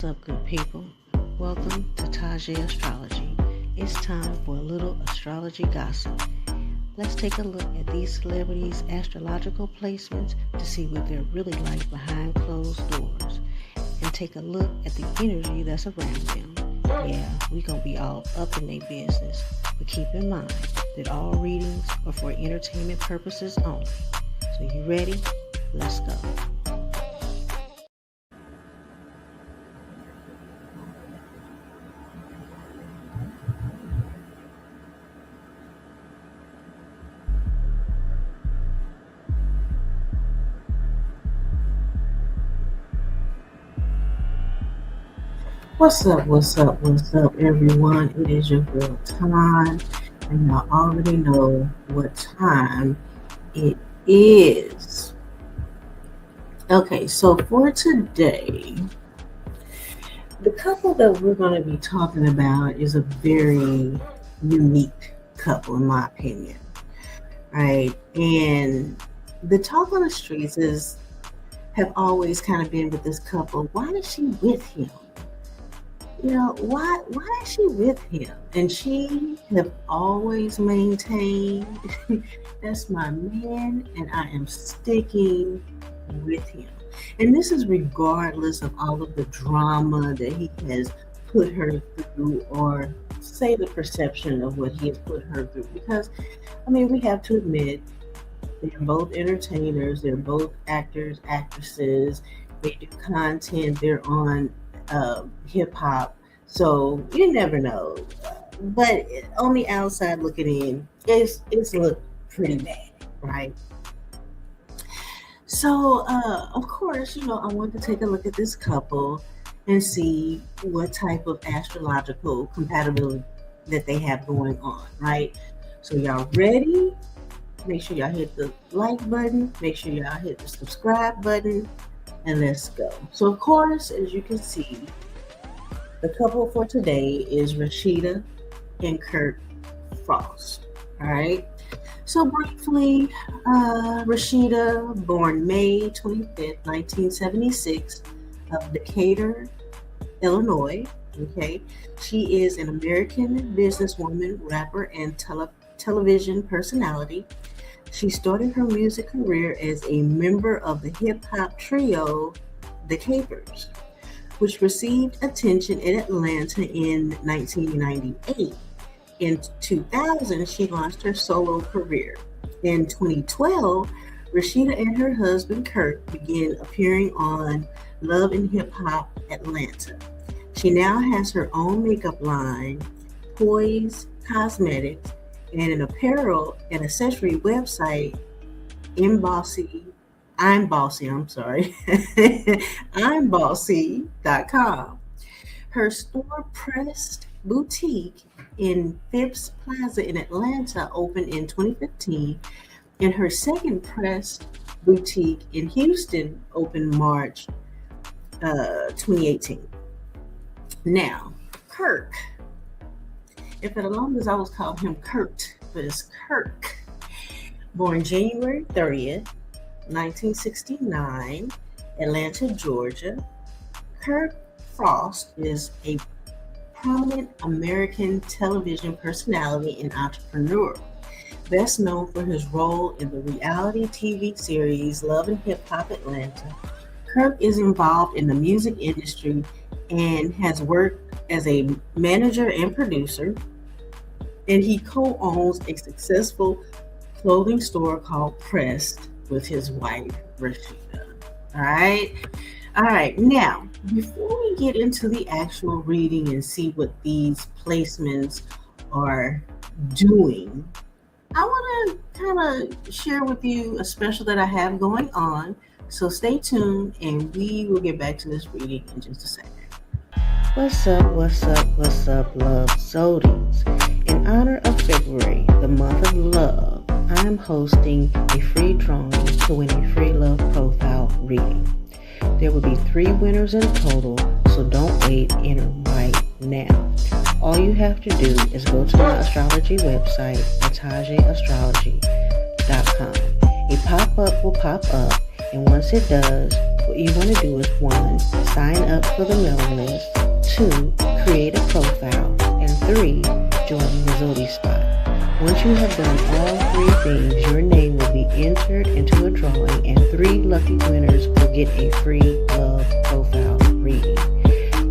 What's up, good people? Welcome to TajeAstrology. It's time for a little astrology gossip. Let's take a look at these celebrities' astrological placements to see what they're really like behind closed doors, and take a look at the energy that's around them. Yeah, we gonna be all up in their business, but keep in mind that all readings are for entertainment purposes only. So you ready? Let's go. What's up, everyone? It is your girl Time, and I already know what time it is. Okay, so for today, the couple that we're going to be talking about is a very unique couple, in my opinion, right? And the talk on the streets have always kind of been with this couple. Why is she with him? Why is she with him? And she have always maintained that's my man and I am sticking with him. And this is regardless of all of the drama that he has put her through, or say the perception of what he has put her through. Because we have to admit they're both entertainers, they're both actors, actresses, they do content, they're on hip hop. So you never know. But on the outside looking in, it's looked pretty bad, right? So of course, I want to take a look at this couple and see what type of astrological compatibility that they have going on, right? So y'all ready? Make sure y'all hit the like button, make sure y'all hit the subscribe button, and let's go. So of course, as you can see, the couple for today is Rasheeda and Kirk Frost. All right. So briefly, Rasheeda, born May 25th, 1976, of Decatur, Illinois. Okay. She is an American businesswoman, rapper, and television personality. She started her music career as a member of the hip-hop trio The Capers, which received attention in Atlanta in 1998. In 2000, she launched her solo career. In 2012, Rasheeda and her husband Kirk began appearing on Love and Hip Hop Atlanta. She now has her own makeup line, Poise Cosmetics, and an apparel and accessory website, imbossy.com. Her store Pressed Boutique in Phipps Plaza in Atlanta opened in 2015, and her second Pressed Boutique in Houston opened March 2018. Now, Kirk, and for the longest I was calling him Kurt, but it's Kirk. Born January 30th, 1969, Atlanta, Georgia. Kirk Frost is a prominent American television personality and entrepreneur, best known for his role in the reality TV series Love and Hip Hop Atlanta. Kirk is involved in the music industry and has worked as a manager and producer, and he co-owns a successful clothing store called Pressed with his wife, Rasheeda. All right. Now, before we get into the actual reading and see what these placements are doing, I want to kind of share with you a special that I have going on. So stay tuned, and we will get back to this reading in just a second. What's up, love Zodiacs? In honor of February, the month of love, I'm hosting a free drawing to win a free love profile reading. There will be 3 winners in total, so don't wait, enter right now. All you have to do is go to my astrology website at TajeAstrology.com. A pop-up will pop up, and once it does, what you want to do is 1, sign up for the mailing list, 2, create a profile, and 3, join the Zodiac spot. Once you have done all 3 things, your name will be entered into a drawing and 3 lucky winners will get a free love profile reading.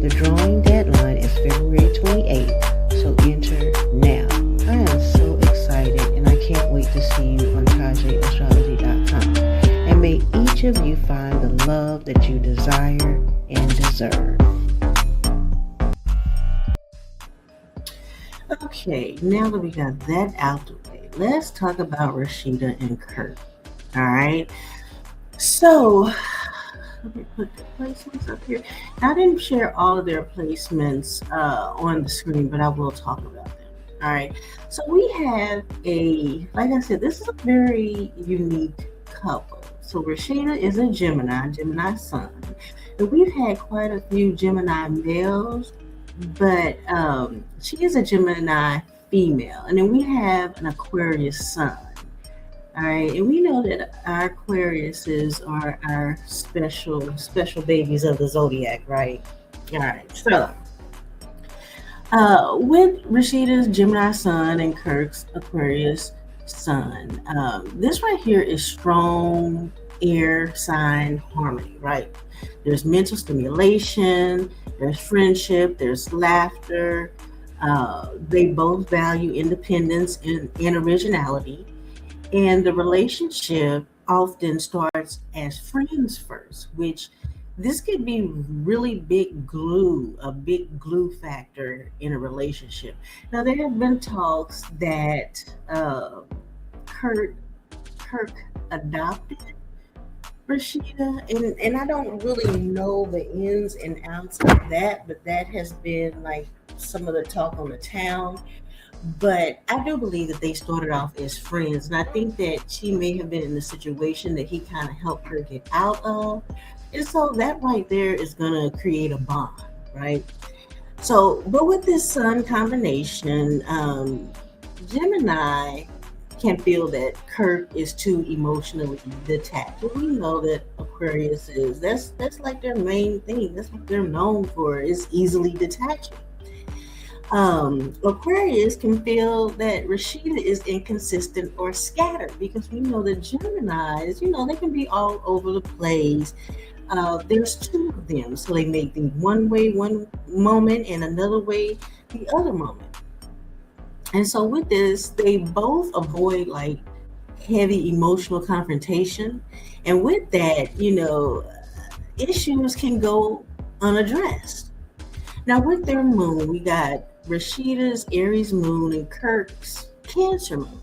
The drawing deadline is February 28th, so enter now. I am so excited and I can't wait to see you on TajeAstrology.com. And may each of you find the love that you desire and deserve. Okay, now that we got that out the way, let's talk about Rasheeda and Kirk. All right. So, let me put the placements up here. I didn't share all of their placements on the screen, but I will talk about them. All right. So we have like I said, this is a very unique couple. So Rasheeda is a Gemini sun. And we've had quite a few Gemini males, but she is a Gemini female. And then we have an Aquarius sun. All right, and we know that our Aquariuses are our special babies of the Zodiac, right? All right, so with Rasheeda's Gemini sun and Kirk's Aquarius sun, this right here is strong air sign harmony, right? There's mental stimulation, there's friendship, there's laughter. They both value independence and originality. And the relationship often starts as friends first, which this could be really a big glue factor in a relationship. Now, there have been talks that Kirk adopted Rasheeda, and I don't really know the ins and outs of that, but that has been like some of the talk on the town. But I do believe that they started off as friends, and I think that she may have been in a situation that he kind of helped her get out of. And so that right there is going to create a bond, right? So, but with this sun combination, Gemini can feel that Kirk is too emotionally detached. But we know that Aquarius is, that's like their main thing. That's what they're known for, is easily detaching. Aquarius can feel that Rasheeda is inconsistent or scattered, because we know that Geminis, they can be all over the place. There's 2 of them, so they may think one way one moment and another way the other moment. And so with this, they both avoid like heavy emotional confrontation. And with that, issues can go unaddressed. Now with their moon, we got Rasheeda's Aries moon and Kirk's Cancer moon.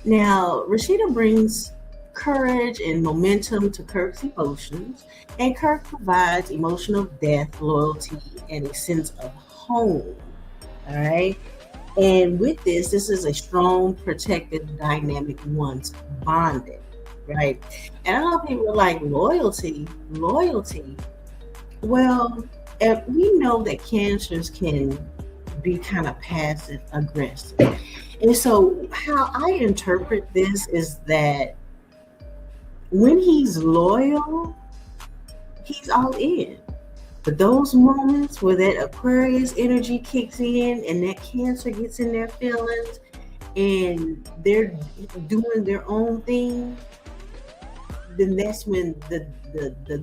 Now, Rasheeda brings courage and momentum to Kirk's emotions, and Kirk provides emotional depth, loyalty, and a sense of home. All right. And with this is a strong, protective dynamic once bonded, right? And I know people are like, loyalty. Well, we know that Cancers can be kind of passive aggressive. And so how I interpret this is that when he's loyal, he's all in. But those moments where that Aquarius energy kicks in and that Cancer gets in their feelings and they're doing their own thing, then that's when the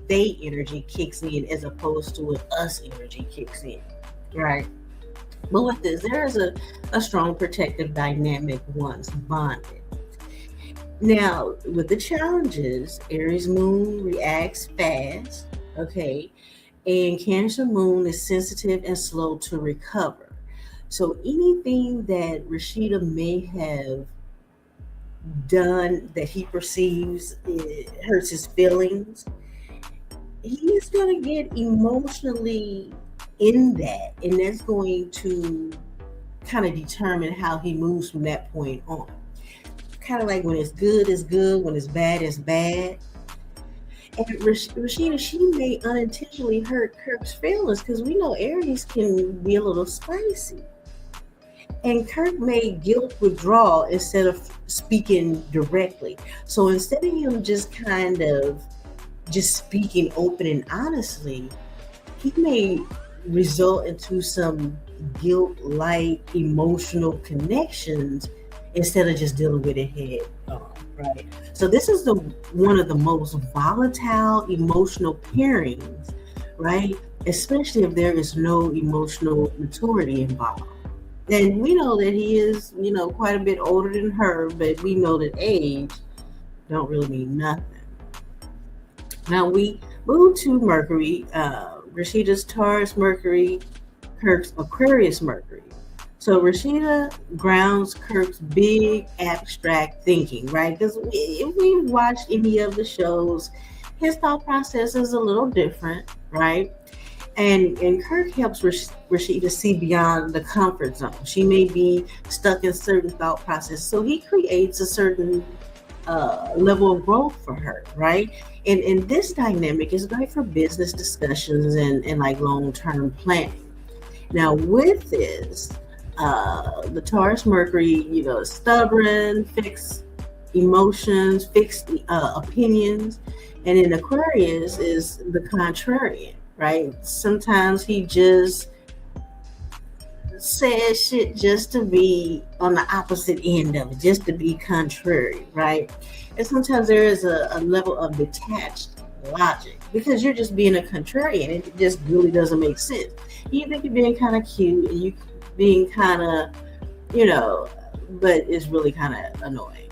they energy kicks in, as opposed to when us energy kicks in, right? But with this, there is a strong protective dynamic once bonded. Now, with the challenges, Aries moon reacts fast, okay? And Cancer moon is sensitive and slow to recover. So anything that Rasheeda may have done that he perceives hurts his feelings, he's going to get emotionally in that, and that's going to kind of determine how he moves from that point on. Kind of like when it's good is good, when it's bad is bad. And Rasheeda, she may unintentionally hurt Kirk's feelings, because we know Aries can be a little spicy. And Kirk may guilt withdraw instead of speaking directly. So instead of him just kind of just speaking open and honestly, he may result into some guilt-like emotional connections instead of just dealing with it head on, right? So this is the one of the most volatile emotional pairings, right? Especially if there is no emotional maturity involved. And we know that he is, quite a bit older than her, but we know that age don't really mean nothing. Now we move to Mercury, Rasheeda's Taurus Mercury, Kirk's Aquarius Mercury. So Rashida grounds Kirk's big abstract thinking, right? Because if we've watched any of the shows, his thought process is a little different, right? And Kirk helps Rashida see beyond the comfort zone. She may be stuck in certain thought process, so he creates a certain level of growth for her, right? And this dynamic is great for business discussions and like long-term planning. Now, with this, the Taurus Mercury, is stubborn, fixed emotions, fixed opinions, and in Aquarius is the contrarian, right? Sometimes he just says shit just to be on the opposite end of it, just to be contrary, right? And sometimes there is a level of detached logic because you're just being a contrarian. It just really doesn't make sense. You think you're being kind of cute and you being kind of, but it's really kind of annoying.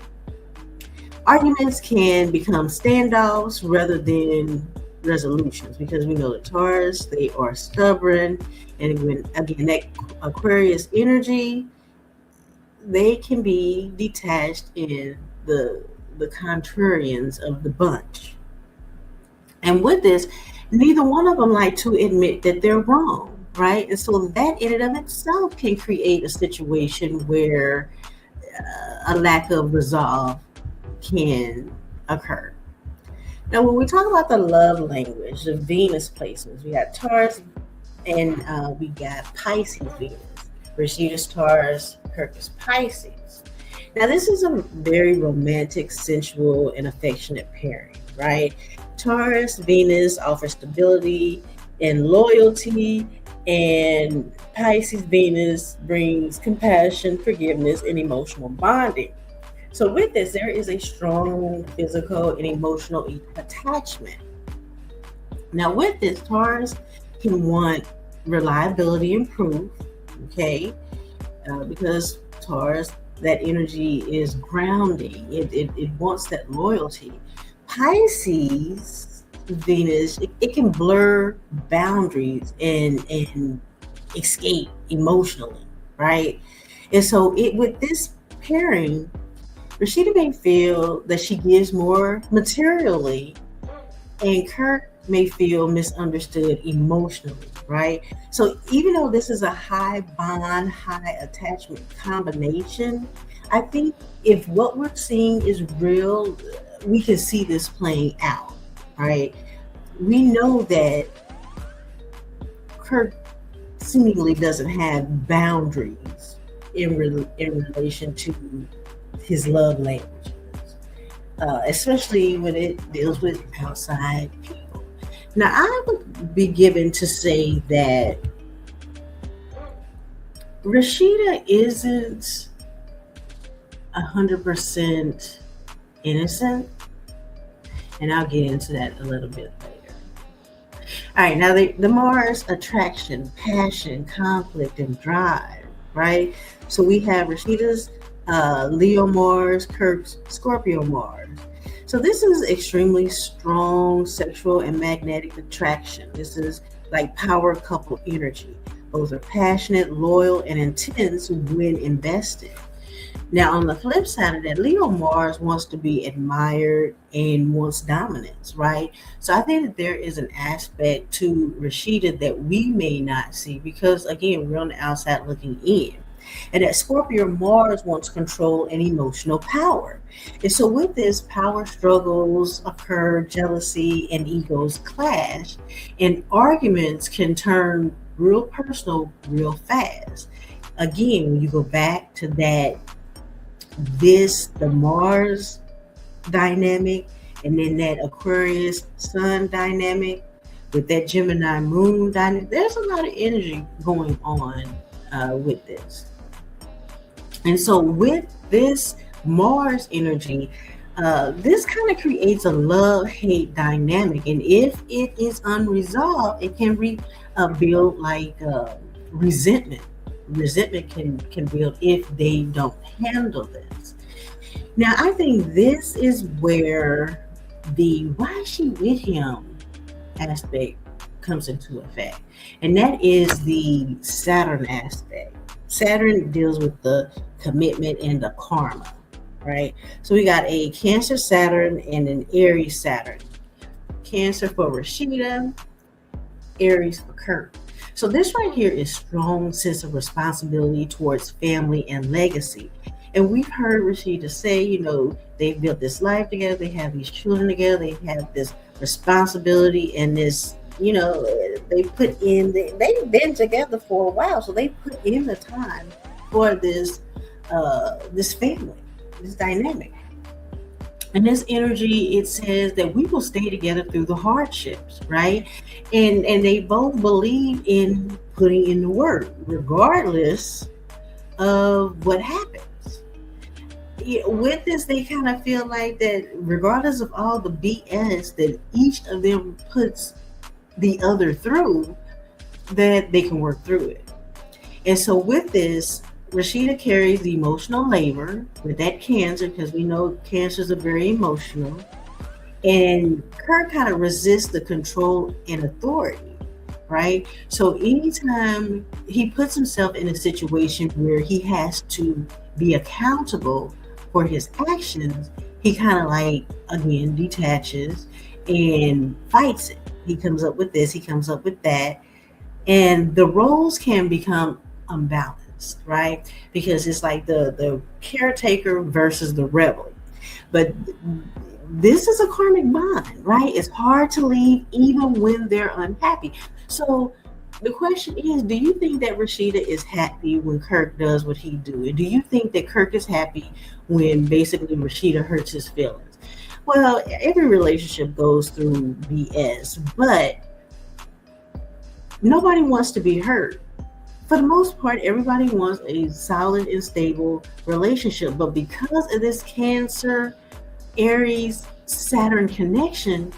Arguments can become standoffs rather than resolutions because we know the Taurus, they are stubborn, and when again that Aquarius energy, they can be detached in the contrarians of the bunch. And with this, neither one of them like to admit that they're wrong, right? And so that in and of itself can create a situation where a lack of resolve can occur. Now, when we talk about the love language, the Venus placements, we got Taurus and we got Pisces Venus. Rasheeda's Taurus, Kirk is Pisces. Now, this is a very romantic, sensual, and affectionate pairing, right? Taurus Venus offers stability and loyalty, and Pisces Venus brings compassion, forgiveness, and emotional bonding. So with this, there is a strong physical and emotional attachment. Now with this, Taurus can want reliability and proof, okay? Because Taurus, that energy is grounding. It wants that loyalty. Pisces, Venus, it can blur boundaries and escape emotionally, right? And so with this pairing, Rasheeda may feel that she gives more materially, and Kirk may feel misunderstood emotionally, right? So even though this is a high bond, high attachment combination, I think if what we're seeing is real, we can see this playing out, right? We know that Kirk seemingly doesn't have boundaries in relation to his love languages, especially when it deals with outside people. Now, I would be given to say that Rasheeda isn't 100% innocent, and I'll get into that a little bit later. All right, now the Mars attraction, passion, conflict, and drive, right? So we have Rasheeda's Leo Mars, Kirk's Scorpio Mars. So this is extremely strong sexual and magnetic attraction. This is like power couple energy. Both are passionate, loyal, and intense when invested. Now, on the flip side of that, Leo Mars wants to be admired and wants dominance, right? So I think that there is an aspect to Rasheeda that we may not see because, again, we're on the outside looking in. And that Scorpio Mars wants control and emotional power. And so with this, power struggles occur, jealousy and egos clash, and arguments can turn real personal real fast. Again, when you go back to the Mars dynamic, And then that Aquarius Sun dynamic with that Gemini Moon dynamic, there's a lot of energy going on with this. And so with this Mars energy, this kind of creates a love-hate dynamic. And if it is unresolved, it can build like resentment. Resentment can build if they don't handle this. Now, I think this is where the why is she with him aspect comes into effect. And that is the Saturn aspect. Saturn deals with the commitment and the karma, right? So we got a Cancer Saturn and an Aries Saturn. Cancer for Rasheeda, Aries for Kirk. So this right here is strong sense of responsibility towards family and legacy. And we've heard Rasheeda say, they've built this life together, they have these children together, they have this responsibility and this, they put in, they've been together for a while, so they put in the time for this family, this dynamic. And this energy, it says that we will stay together through the hardships, right? And they both believe in putting in the work, regardless of what happens. With this, they kind of feel like that regardless of all the BS that each of them puts the other through, that they can work through it. And so with this, Rasheeda carries the emotional labor with that Cancer, because we know Cancers are very emotional. And Kirk kind of resists the control and authority, right? So anytime he puts himself in a situation where he has to be accountable for his actions, he kind of again, detaches and fights it. He comes up with this, he comes up with that. And the roles can become unbalanced, right? Because it's like the caretaker versus the rebel. But this is a karmic bond, right? It's hard to leave even when they're unhappy. So the question is, do you think that Rasheeda is happy when Kirk does what he do? And do you think that Kirk is happy when basically Rasheeda hurts his feelings? Well, every relationship goes through BS, but nobody wants to be hurt. For the most part, everybody wants a solid and stable relationship. But because of this Cancer, Aries, Saturn connection,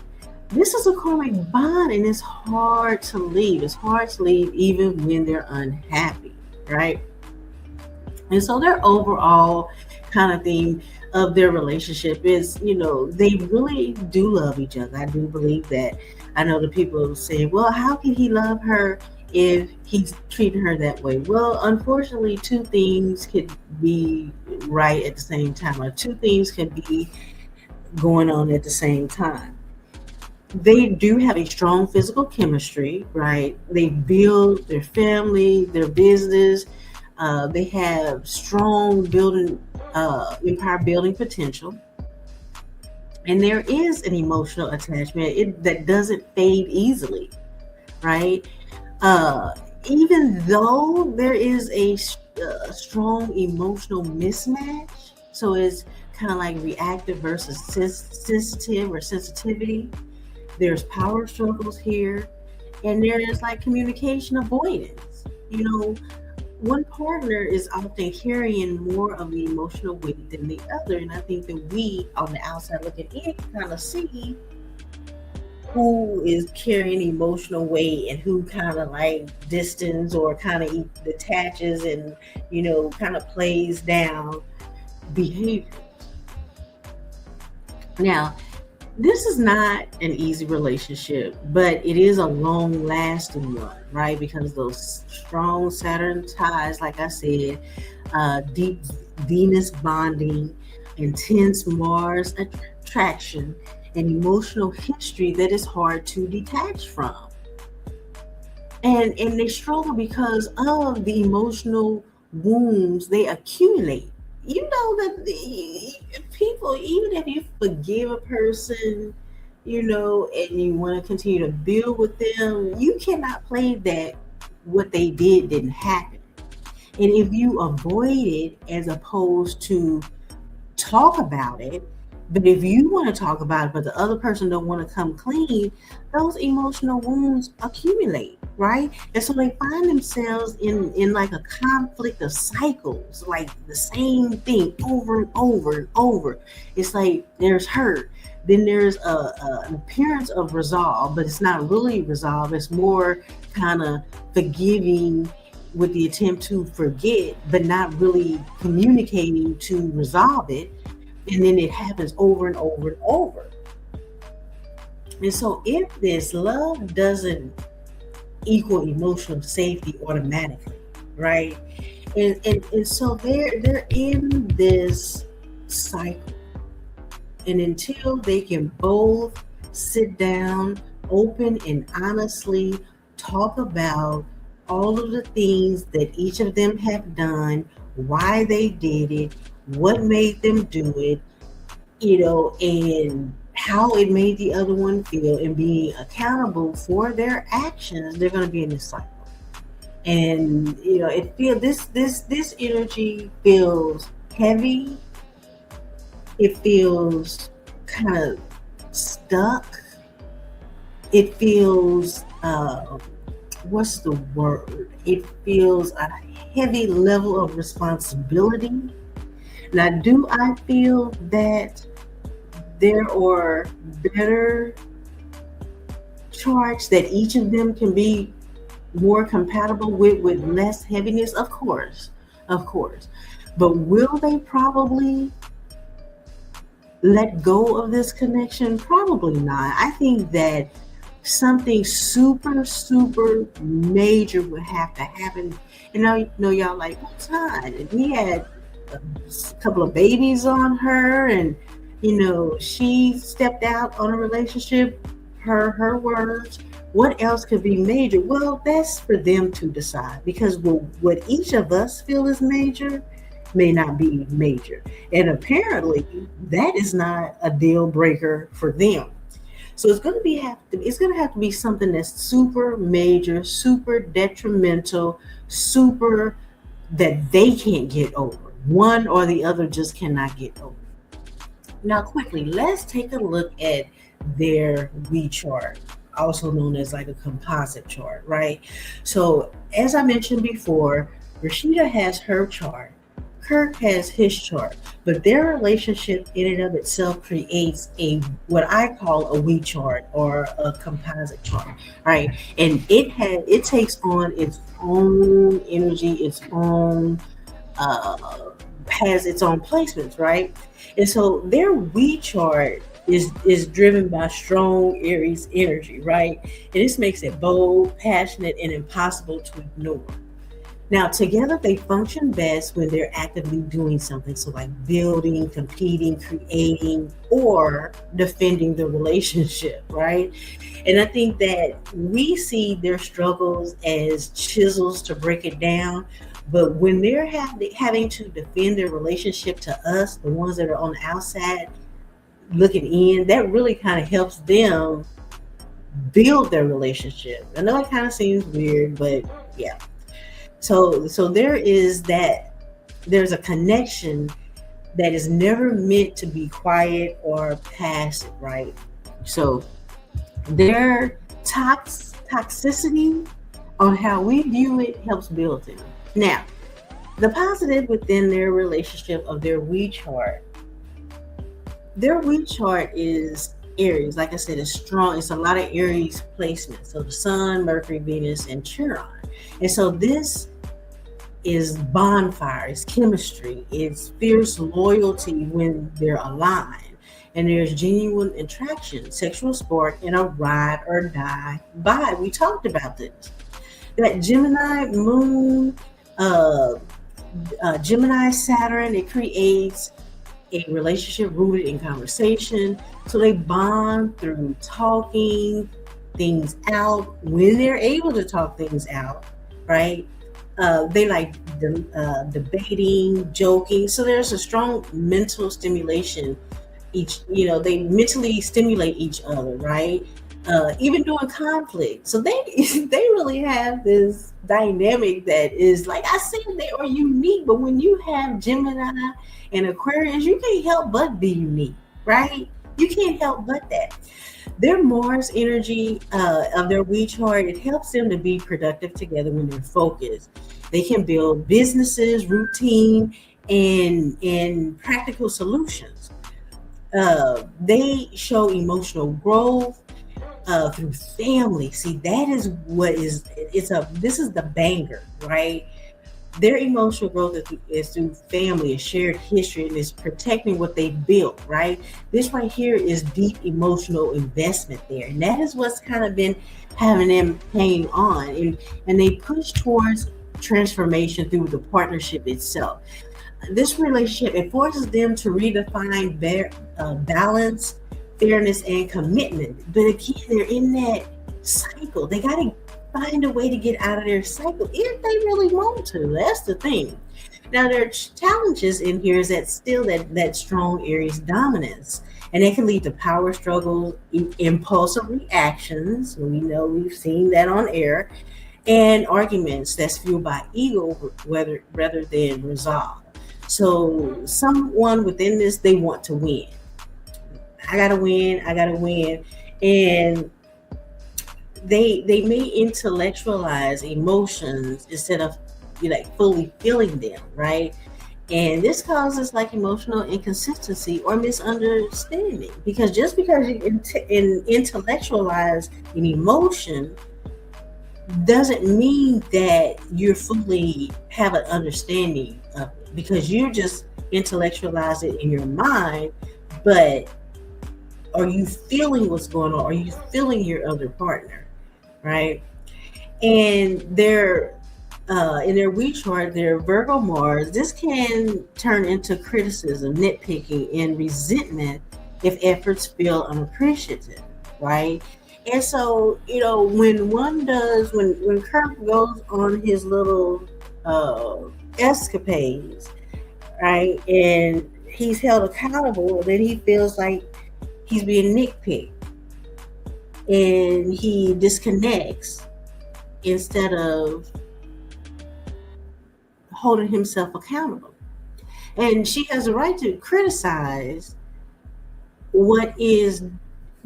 this is a karmic bond and it's hard to leave. It's hard to leave even when they're unhappy, right? And so their overall kind of theme of their relationship is, they really do love each other. I do believe that. I know the people say, well, how can he love her if he's treating her that way? Well, unfortunately, two things could be right at the same time, or two things could be going on at the same time. They do have a strong physical chemistry, right? They build their family, their business. They have strong empire building potential. And there is an emotional attachment that doesn't fade easily, right? Even though there is a strong emotional mismatch, so it's kind of like reactive versus sensitive or sensitivity. There's power struggles here, and there's communication avoidance. One partner is often carrying more of the emotional weight than the other, and I think that we, on the outside looking in, kind of see who is carrying emotional weight and who kind of distance or kind of detaches and kind of plays down behavior. Now, this is not an easy relationship, but it is a long-lasting one, right? Because those strong Saturn ties, like I said, deep Venus bonding, intense Mars attraction, and emotional history that is hard to detach from. And they struggle because of the emotional wounds they accumulate. That people, even if you forgive a person, and you want to continue to build with them, you cannot play that what they didn't happen. And if you avoid it as opposed to talk about it, But if you want to talk about it, but the other person don't want to come clean, those emotional wounds accumulate, right? And so they find themselves in like a conflict of cycles, like the same thing over and over and over. It's like there's hurt, then there's an appearance of resolve, but it's not really resolve. It's more kind of forgiving with the attempt to forget, but not really communicating to resolve it, and then it happens over and over and over. And so if this love doesn't equal emotional safety automatically, right? And so they're in this cycle. And until they can both sit down, open and honestly talk about all of the things that each of them have done, why they did it, what made them do it, and how it made the other one feel, and being accountable for their actions, they're going to be in this cycle. And it feel this energy feels heavy. It feels kind of stuck. It feels what's the word? It feels a heavy level of responsibility. Now, do I feel that there are better charts that each of them can be more compatible with less heaviness? Of course, of course. But will they probably let go of this connection? Probably not. I think that something super, super major would have to happen. And now, y'all like, what's time? And we had a couple of babies on her, and she stepped out on a relationship. Her words. What else could be major? Well, that's for them to decide, because what each of us feel is major may not be major, and apparently that is not a deal breaker for them. So it's going to have to be something that's super major, super detrimental, super that they can't get over. One or the other just cannot get over. Now, quickly, let's take a look at their we chart, also known as like a composite chart, right? So, as I mentioned before, Rasheeda has her chart, Kirk has his chart, but their relationship in and of itself creates a what I call a we chart or a composite chart, right? And it takes on its own energy, its own has its own placements, right? And so their we chart is driven by strong Aries energy, right? And this makes it bold, passionate, and impossible to ignore. Now, together they function best when they're actively doing something. So, like building, competing, creating, or defending the relationship, right? And I think that we see their struggles as chisels to break it down. But when they're having to defend their relationship to us, the ones that are on the outside looking in, that really kind of helps them build their relationship. I know it kind of seems weird, but yeah. So there's a connection that is never meant to be quiet or passive, right? So their toxicity on how we view it helps build them. Now, the positive within their relationship of their we chart, is Aries. Like I said, it's strong. It's a lot of Aries placement. So the Sun, Mercury, Venus, and Chiron. And so this is bonfire, it's chemistry, it's fierce loyalty when they're aligned. And there's genuine attraction, sexual spark, and a ride or die vibe. We talked about this. That Gemini moon, Gemini Saturn, it creates a relationship rooted in conversation. So they bond through talking things out when they're able to talk things out, right? They like debating, joking. So there's a strong mental stimulation. They mentally stimulate each other, right? Even during conflict. So they they really have this dynamic that is, like I said, they are unique. But when you have Gemini and Aquarius, you can't help but be unique. right? You can't help but that. Their Mars energy of their we chart, it helps them to be productive together when they're focused. They can build businesses, routine, and practical solutions. They show emotional growth through family. See, that is what is it's a this is the banger, right? Their emotional growth is through family, a shared history, and is protecting what they built, right? This right here is deep emotional investment there. And that is what's kind of been having them hang on. And they push towards transformation through the partnership itself. This relationship, it forces them to redefine their balance, fairness, and commitment. But again, they're in that cycle. They got to find a way to get out of their cycle if they really want to. That's the thing. Now, there are challenges in here is that still that strong Aries dominance, and it can lead to power struggles, impulsive reactions. We know we've seen that on air, and arguments that's fueled by ego, whether rather than resolve. So, someone within this, they want to win. I gotta win. I gotta win, and they may intellectualize emotions instead of like fully feeling them, right? And this causes like emotional inconsistency or misunderstanding because just because you intellectualize an emotion doesn't mean that you're fully have an understanding of it because you just intellectualize it in your mind, but are you feeling what's going on? Are you feeling your other partner, right? And their in their we chart, their Virgo Mars, this can turn into criticism, nitpicking, and resentment if efforts feel unappreciative, right? And so, when Kirk goes on his little escapades, right, and he's held accountable, then he feels like he's being nitpicked and he disconnects instead of holding himself accountable. And she has a right to criticize what is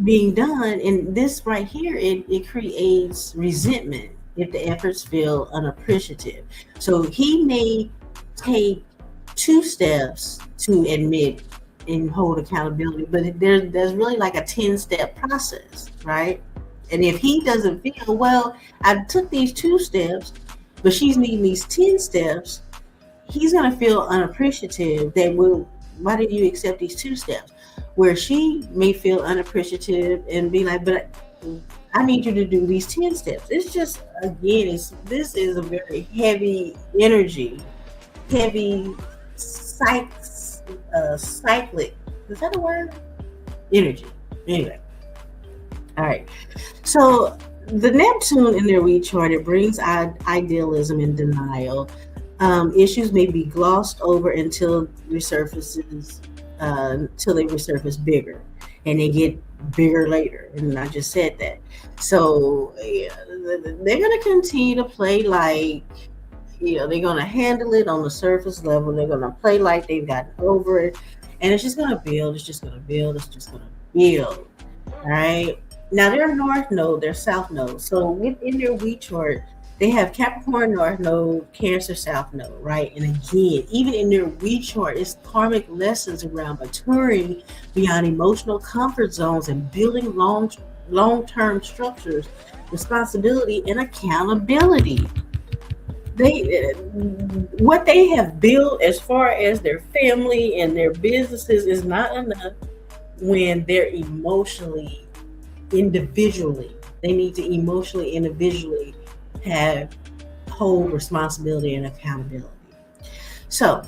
being done. And this right here, it creates resentment if the efforts feel unappreciative. So he may take two steps to admit and hold accountability, but there's really like a 10-step process, right? And if he doesn't feel, well, I took these two steps, but she's needing these 10 steps, he's going to feel unappreciative that, well, why did you accept these two steps? Where she may feel unappreciative and be like, but I need you to do these 10 steps. It's just, again, this is a very heavy energy, heavy cyclic, is that a word? Energy. Anyway. All right. So the Neptune in their we chart, it brings idealism and denial. Issues may be glossed over until they resurface bigger, and they get bigger later. And I just said that. So yeah, they're going to continue to play like, they're going to handle it on the surface level. They're going to play like they've gotten over it, and it's just going to build. It's just going to build. It's just going to build. All right. Now their North Node, their South Node. So within their we chart, they have Capricorn North Node, Cancer South Node, right? And again, even in their we chart, it's karmic lessons around maturing beyond emotional comfort zones and building long-term structures, responsibility, and accountability. What they have built as far as their family and their businesses is not enough when they're emotionally individually. They need to emotionally individually have whole responsibility and accountability. So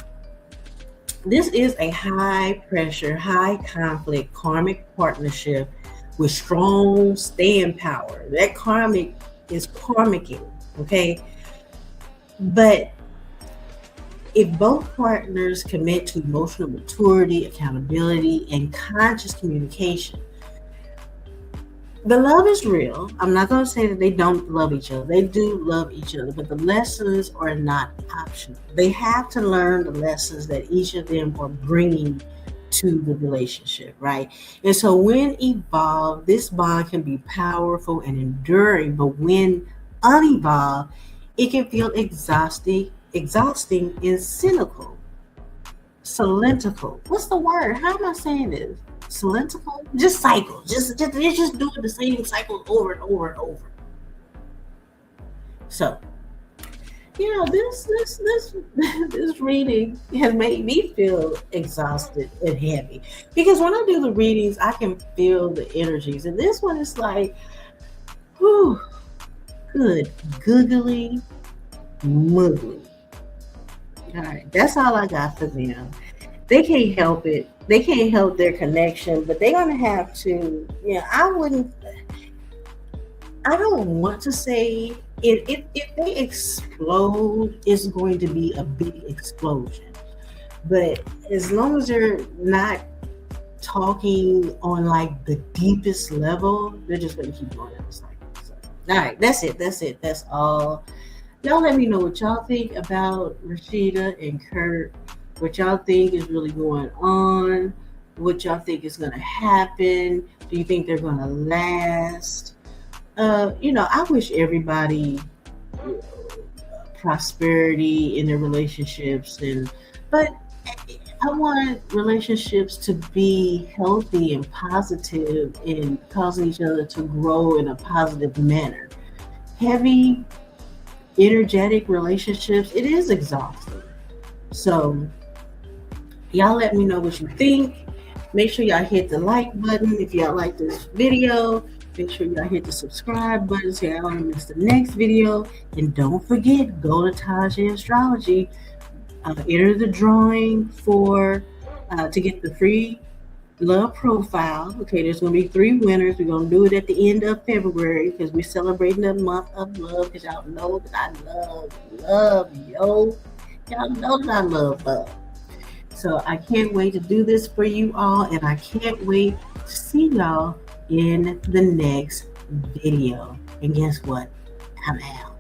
this is a high pressure, high conflict karmic partnership with strong staying power. That karmic is karmicking, okay? But if both partners commit to emotional maturity, accountability, and conscious communication, the love is real. I'm not going to say that they don't love each other. They do love each other, but the lessons are not optional. They have to learn the lessons that each of them are bringing to the relationship, right? And so when evolved, this bond can be powerful and enduring, but when unevolved, it can feel exhausting and cynical. Cylindrical. What's the word? How am I saying this? Cylindrical? Just cycle. Just doing the same cycle over and over and over. So, this reading has made me feel exhausted and heavy, because when I do the readings, I can feel the energies, and this one is like, whew, good, googly, muggly. All right, that's all I got for them. They can't help it. They can't help their connection, but they're gonna have to. I don't want to say if they explode, it's going to be a big explosion. But as long as they're not talking on like the deepest level, they're just going to keep going in the cycle. So, all right, that's it. That's it. That's all. Y'all let me know what y'all think about Rasheeda and Kirk. What y'all think is really going on. What y'all think is going to happen. Do you think they're going to last? I wish everybody prosperity in their relationships, but I want relationships to be healthy and positive and causing each other to grow in a positive manner. Heavy, energetic relationships, it is exhausting. So y'all let me know what you think. Make sure y'all hit the like button if y'all like this video. Make sure y'all hit the subscribe button so y'all don't miss the next video. And don't forget, go to TajeAstrology. Enter the drawing for to get the free love profile. Okay, there's going to be 3 winners. We're going to do it at the end of February because we're celebrating the month of love, because y'all know that I love, yo. Y'all know that I love love. So I can't wait to do this for you all, and I can't wait to see y'all in the next video. And guess what? I'm out.